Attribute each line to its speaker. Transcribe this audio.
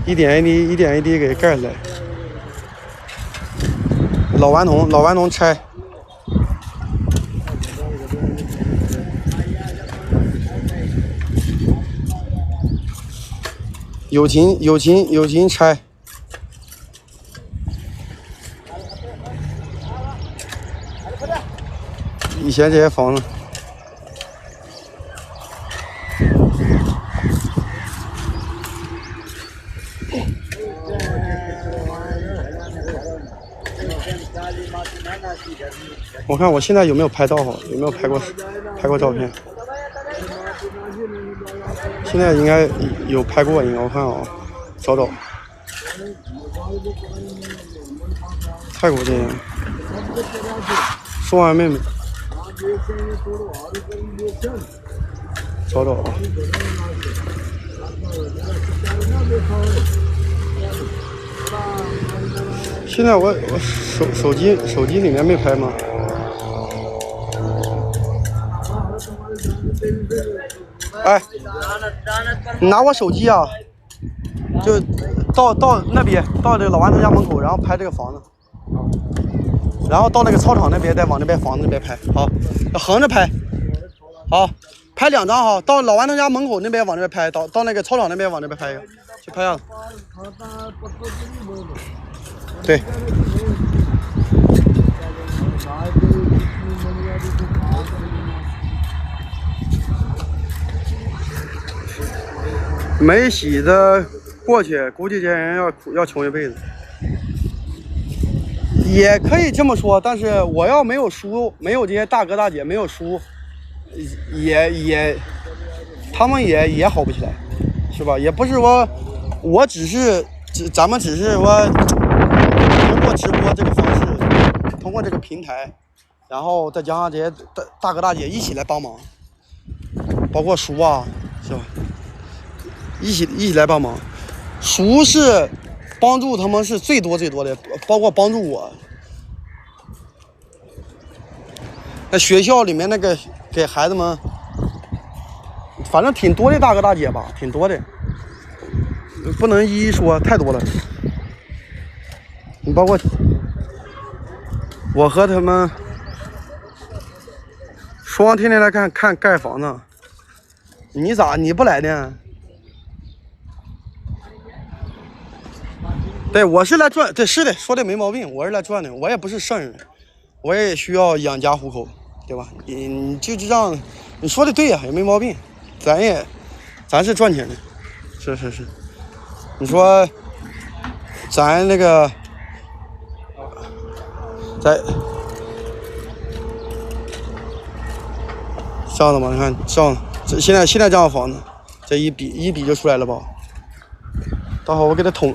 Speaker 1: 一点一滴给盖起来。老顽童拆。友情拆。以前这些房子。我看我现在有没有拍到好，有没有拍过照片？现在应该有拍过，应该我看啊，找。泰国电影，送爱妹妹，找啊。现在我手机里面没拍吗？哎，你拿我手机啊，就到那边，到这个老顽童家门口，然后拍这个房子，然后到那个操场那边，再往那边房子那边拍，好，横着拍，好，拍2张哈，到老顽童家门口那边往那边拍，到那个操场那边往那边拍一个，去拍样子。对。没洗的过去，估计这人要穷一辈子。也可以这么说，但是我要没有书，没有这些大哥大姐，没有书，他们也好不起来，是吧？也不是说，咱们只是说通过直播这个方式，通过这个平台，然后再加上这些大哥大姐一起来帮忙，包括书啊，是吧？一起来帮忙，书是帮助他们是最多的，包括帮助我。那学校里面那个给孩子们，反正挺多的大哥大姐吧，挺多的，不能一一说，太多了。你包括我和他们，双天天来看盖房子，你不来呢？对，我是来赚，对，是的，说的没毛病，我是来赚的，我也不是圣人，我也需要养家糊口，对吧？你就这样，你说的对呀，也没毛病，咱是赚钱的，是，你说咱那个，这样的吗？你看这样，现在这样的房子，这一比就出来了吧？待会儿我给他统。